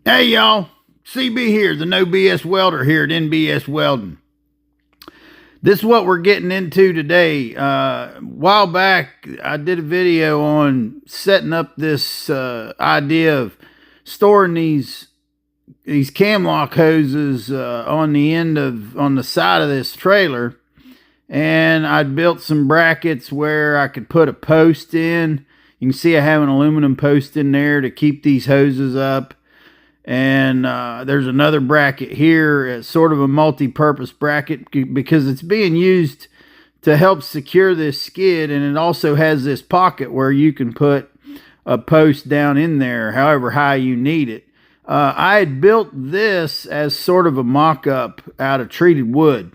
Hey y'all, CB here, the No BS Welder here at NBS Welding. This is what we're getting into today. A while back, I did a video on setting up this idea of storing these cam lock hoses on the side of this trailer, and I'd built some brackets where I could put a post in. You can see I have an aluminum post in there to keep these hoses up. And there's another bracket here. It's sort of a multi-purpose bracket because it's being used to help secure this skid, and it also has this pocket where you can put a post down in there however high you need it. I had built this as sort of a mock-up out of treated wood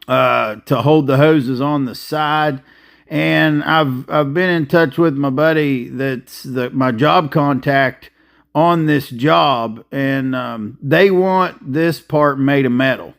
to hold the hoses on the side. And I've been in touch with my buddy that's my job contact on this job, and they want this part made of metal.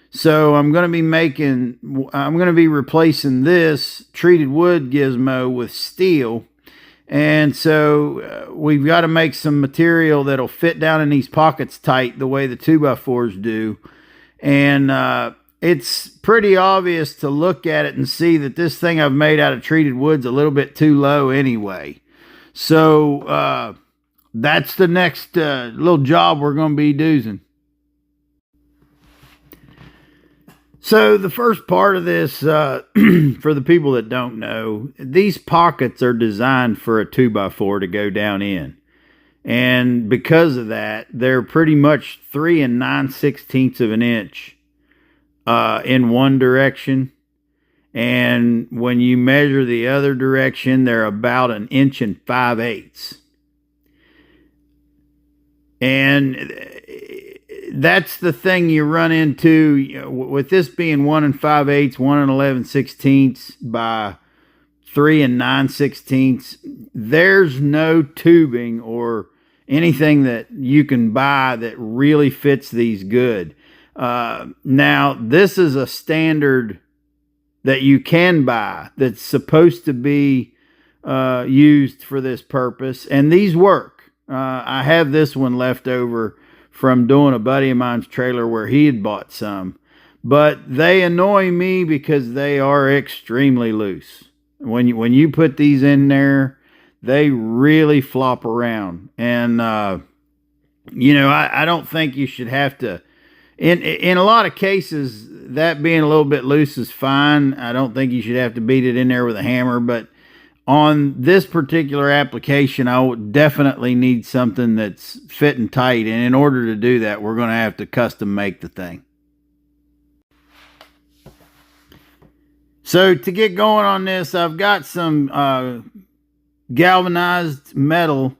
So I'm going to be replacing this treated wood gizmo with steel. And so we've got to make some material that'll fit down in these pockets tight the way the 2x4s do. And it's pretty obvious to look at it and see that this thing I've made out of treated wood's a little bit too low anyway. So that's the next little job we're going to be doing. So the first part of this, for the people that don't know, these pockets are designed for a 2x4 to go down in. And because of that, they're pretty much 3 9/16 of an inch in one direction. And when you measure the other direction, they're about 1 5/8 inches. And that's the thing you run into with this being 1 5/8, 1 11/16 by 3 9/16. There's no tubing or anything that you can buy that really fits these good. Now, this is a standard that you can buy that's supposed to be used for this purpose, and these work. I have this one left over from doing a buddy of mine's trailer where he had bought some, but they annoy me because they are extremely loose. When you put these in there, they really flop around. And I don't think you should have to. In a lot of cases, that being a little bit loose is fine. I don't think you should have to beat it in there with a hammer, but on this particular application, I would definitely need something that's fitting tight. And in order to do that, we're going to have to custom make the thing. So to get going on this, I've got some galvanized metal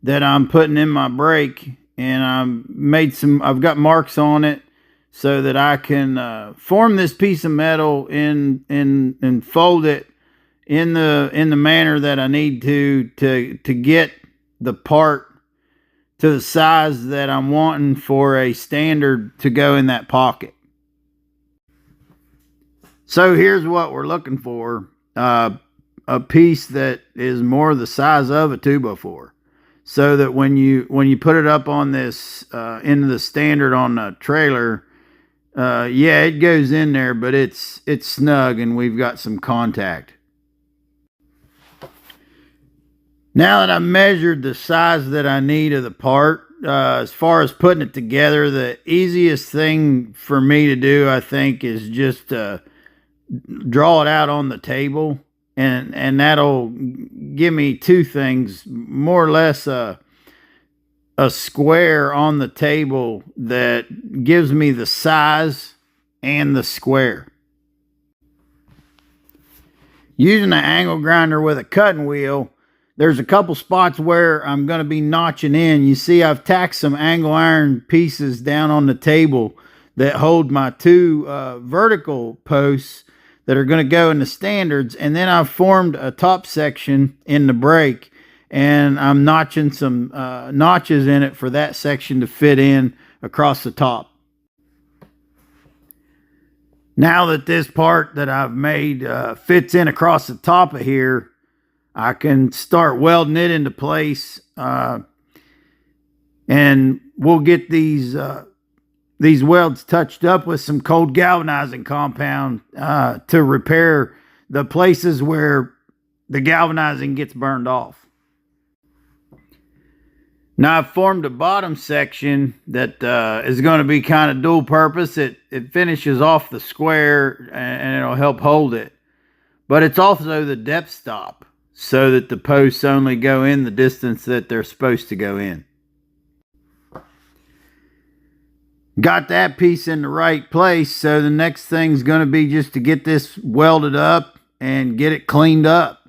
that I'm putting in my brake, and I've got marks on it so that I can form this piece of metal and fold it in the manner that I need to get the part to the size that I'm wanting for a standard to go in that pocket. So here's what we're looking for. A piece that is more the size of a 2x4. So that when you put it up on this into the standard on the trailer, yeah, it goes in there, but it's snug and we've got some contact. Now that I've measured the size that I need of the part, as far as putting it together, the easiest thing for me to do, I think, is just draw it out on the table, and that'll give me two things, more or less a square on the table that gives me the size and the square. Using an angle grinder with a cutting wheel, there's a couple spots where I'm going to be notching in. You see, I've tacked some angle iron pieces down on the table that hold my two vertical posts that are going to go in the standards. And then I've formed a top section in the brake, and I'm notching some notches in it for that section to fit in across the top. Now that this part that I've made fits in across the top of here, I can start welding it into place. And we'll get these welds touched up with some cold galvanizing compound to repair the places where the galvanizing gets burned off. Now I've formed a bottom section that is going to be kind of dual purpose. It finishes off the square and it'll help hold it. But it's also the depth stop so that the posts only go in the distance that they're supposed to go in. Got that piece in the right place, so the next thing's going to be just to get this welded up and get it cleaned up.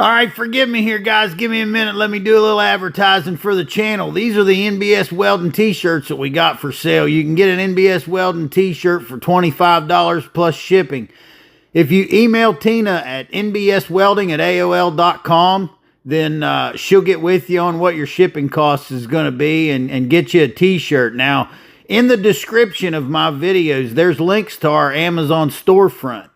All right, forgive me here, guys. Give me a minute. Let me do a little advertising for the channel. These are the NBS Welding t-shirts that we got for sale. You can get an NBS Welding t-shirt for $25 plus shipping. If you email Tina at nbswelding@aol.com, then she'll get with you on what your shipping cost is going to be and get you a t-shirt. Now, in the description of my videos, there's links to our Amazon storefront.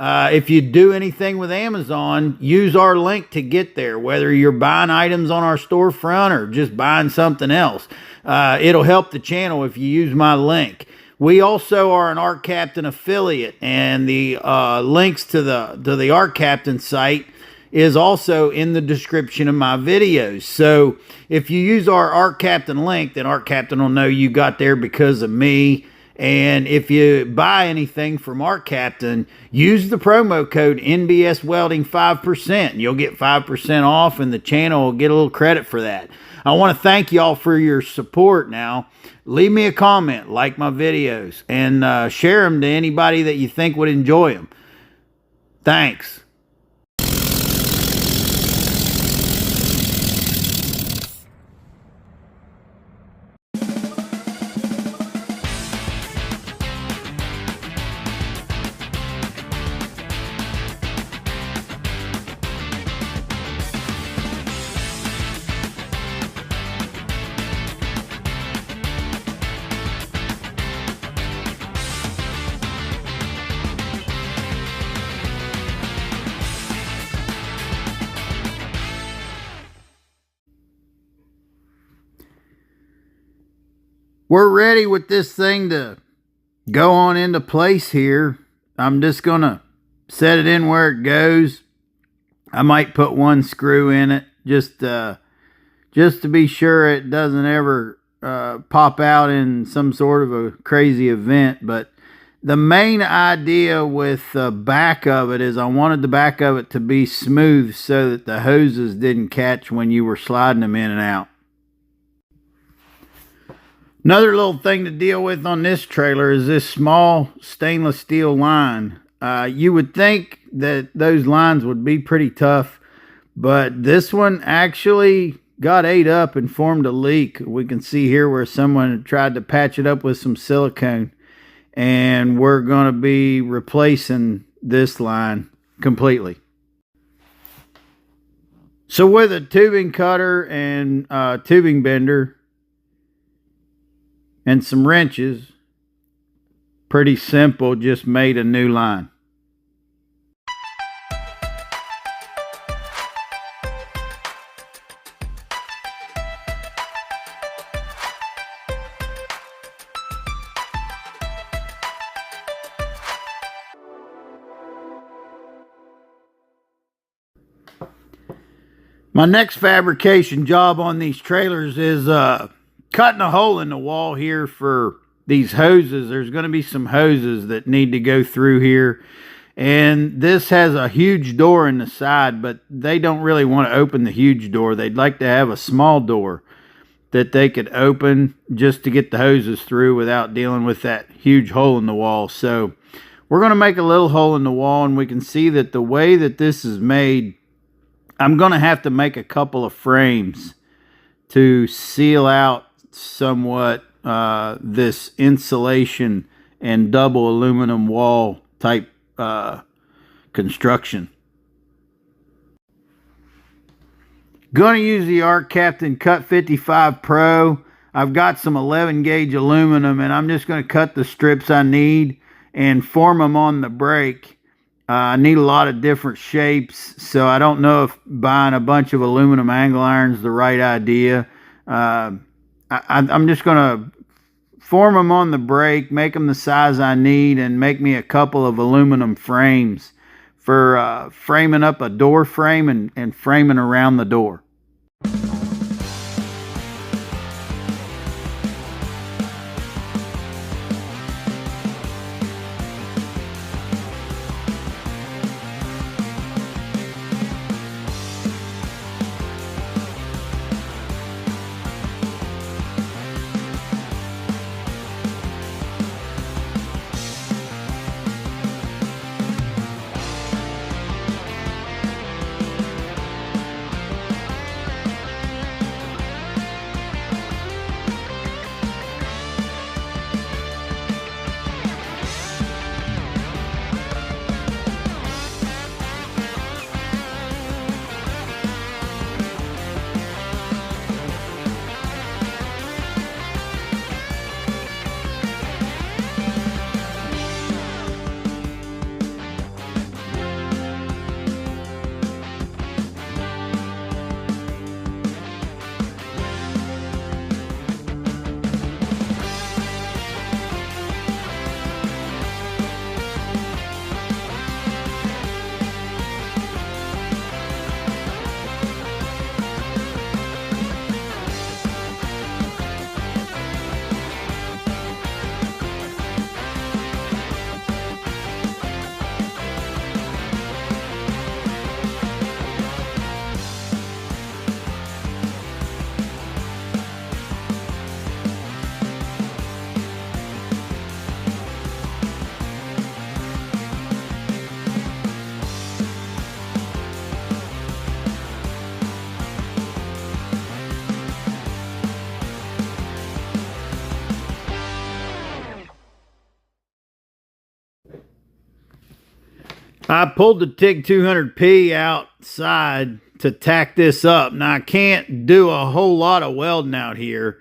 If you do anything with Amazon, use our link to get there, whether you're buying items on our storefront or just buying something else. It'll help the channel if you use my link. We also are an Art Captain affiliate, and the links to the Art Captain site is also in the description of my videos. So if you use our Art Captain link, then Art Captain will know you got there because of me. And if you buy anything from Art Captain, use the promo code NBS Welding 5%. You'll get 5% off, and the channel will get a little credit for that. I want to thank y'all for your support. Now, leave me a comment, like my videos, and share them to anybody that you think would enjoy them. Thanks. We're ready with this thing to go on into place here. I'm just going to set it in where it goes. I might put one screw in it just to be sure it doesn't ever pop out in some sort of a crazy event. But the main idea with the back of it is I wanted the back of it to be smooth so that the hoses didn't catch when you were sliding them in and out. Another little thing to deal with on this trailer is this small stainless steel line. You would think that those lines would be pretty tough, but this one actually got ate up and formed a leak. We can see here where someone tried to patch it up with some silicone, and we're going to be replacing this line completely. So with a tubing cutter and tubing bender and some wrenches, pretty simple, just made a new line. My next fabrication job on these trailers is cutting a hole in the wall here for these hoses. There's going to be some hoses that need to go through here, and this has a huge door in the side, but they don't really want to open the huge door. They'd like to have a small door that they could open just to get the hoses through without dealing with that huge hole in the wall. So we're going to make a little hole in the wall, and we can see that the way that this is made, I'm going to have to make a couple of frames to seal out somewhat this insulation and double aluminum wall type construction. Going to use the Arc Captain Cut 55 Pro. I've got some 11 gauge aluminum, and I'm just going to cut the strips I need and form them on the brake. I need a lot of different shapes, so I don't know if buying a bunch of aluminum angle irons is the right idea. I'm just going to form them on the brake, make them the size I need, and make me a couple of aluminum frames for framing up a door frame and framing around the door. I pulled the TIG 200P outside to tack this up. Now, I can't do a whole lot of welding out here.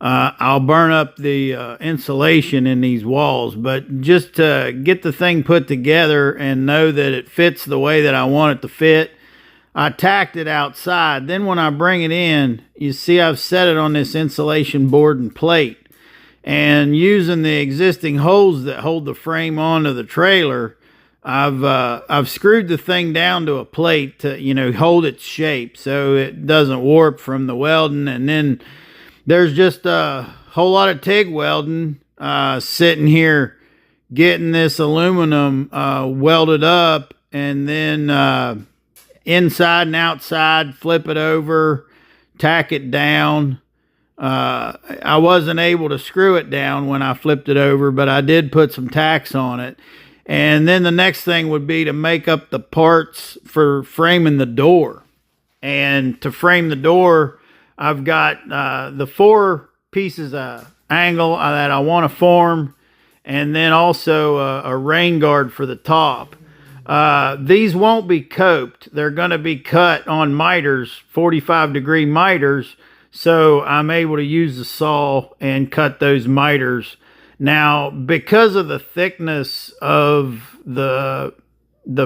I'll burn up the insulation in these walls, but just to get the thing put together and know that it fits the way that I want it to fit, I tacked it outside. Then when I bring it in, you see I've set it on this insulation board and plate. And using the existing holes that hold the frame onto the trailer, I've screwed the thing down to a plate to, you know, hold its shape so it doesn't warp from the welding. And then there's just a whole lot of TIG welding sitting here getting this aluminum welded up, and then inside and outside, flip it over, tack it down. I wasn't able to screw it down when I flipped it over, but I did put some tacks on it. And then the next thing would be to make up the parts for framing the door. And to frame the door, I've got the 4 pieces of angle that I want to form, and then also a rain guard for the top. These won't be coped. They're going to be cut on miters, 45-degree miters, so I'm able to use the saw and cut those miters. Now, because of the thickness of the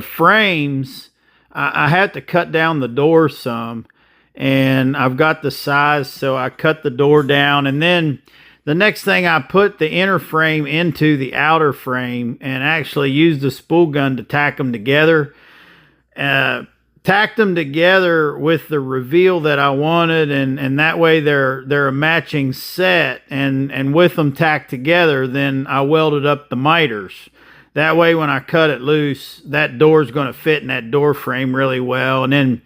frames, I had to cut down the door some, and I've got the size, so I cut the door down. And then the next thing, I put the inner frame into the outer frame and actually used the spool gun to tack them together. Tacked them together with the reveal that I wanted, and that way they're a matching set, and with them tacked together, then I welded up the miters. That way when I cut it loose, that door's going to fit in that door frame really well. And then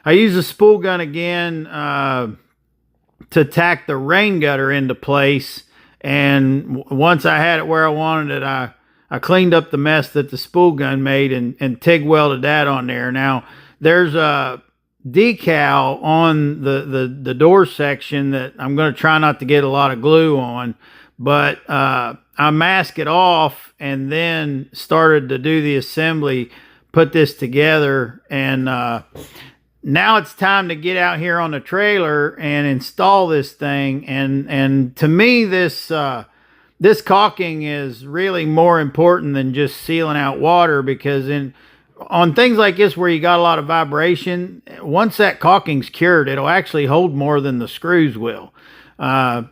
I use the spool gun again to tack the rain gutter into place, and once I had it where I wanted it, I cleaned up the mess that the spool gun made and TIG welded that on there. Now, there's decal on the door section that I'm going to try not to get a lot of glue on, but I mask it off and then started to do the assembly, put this together, and now it's time to get out here on the trailer and install this thing. And to me, this caulking is really more important than just sealing out water, because on things like this where you got a lot of vibration, once that caulking's cured, it'll actually hold more than the screws will.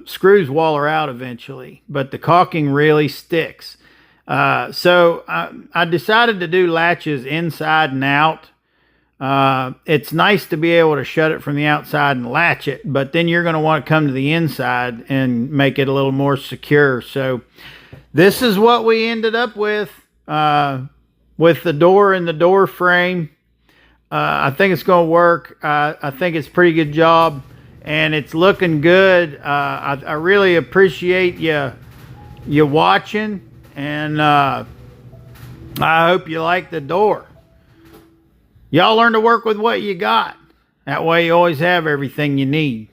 Screws waller out eventually, but the caulking really sticks. So I decided to do latches inside and out. It's nice to be able to shut it from the outside and latch it, but then you're going to want to come to the inside and make it a little more secure. So this is what we ended up with the door and the door frame. I think it's going to work. I think it's a pretty good job, and it's looking good. I really appreciate you watching, and I hope you like the door. Y'all learn to work with what you got. That way you always have everything you need.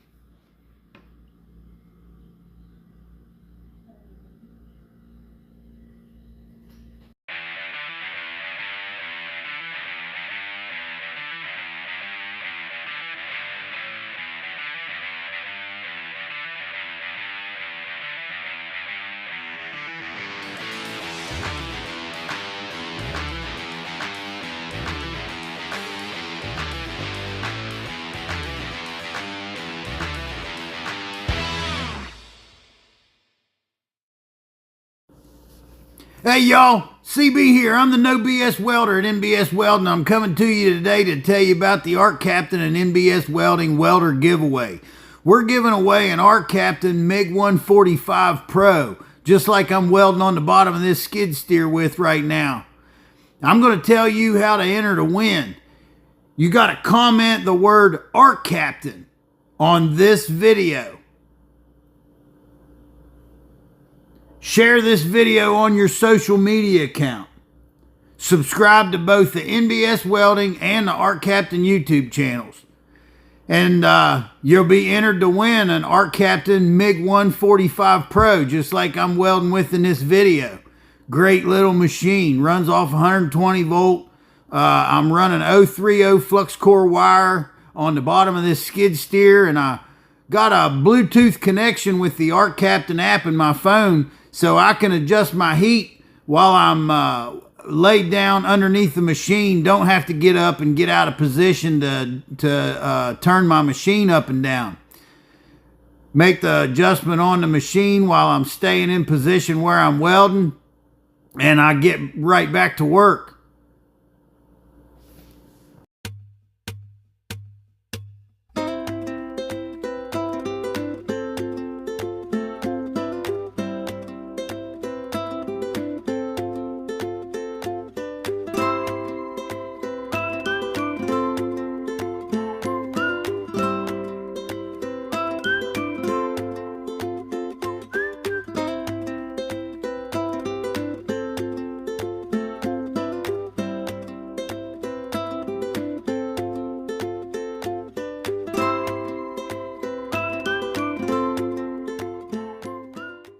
Hey y'all, CB here. I'm the No BS Welder at NBS Welding. I'm coming to you today to tell you about the Arc Captain and NBS Welding Welder giveaway. We're giving away an Arc Captain MiG 145 Pro, just like I'm welding on the bottom of this skid steer with right now. I'm going to tell you how to enter to win. You got to comment the word Arc Captain on this video. Share this video on your social media account. Subscribe to both the NBS Welding and the Arc Captain YouTube channels. And you'll be entered to win an Arc Captain MiG 145 Pro, just like I'm welding with in this video. Great little machine. Runs off 120 volt. I'm running 030 flux core wire on the bottom of this skid steer. And I got a Bluetooth connection with the Arc Captain app in my phone, so I can adjust my heat while I'm laid down underneath the machine. Don't have to get up and get out of position to turn my machine up and down. Make the adjustment on the machine while I'm staying in position where I'm welding, and I get right back to work.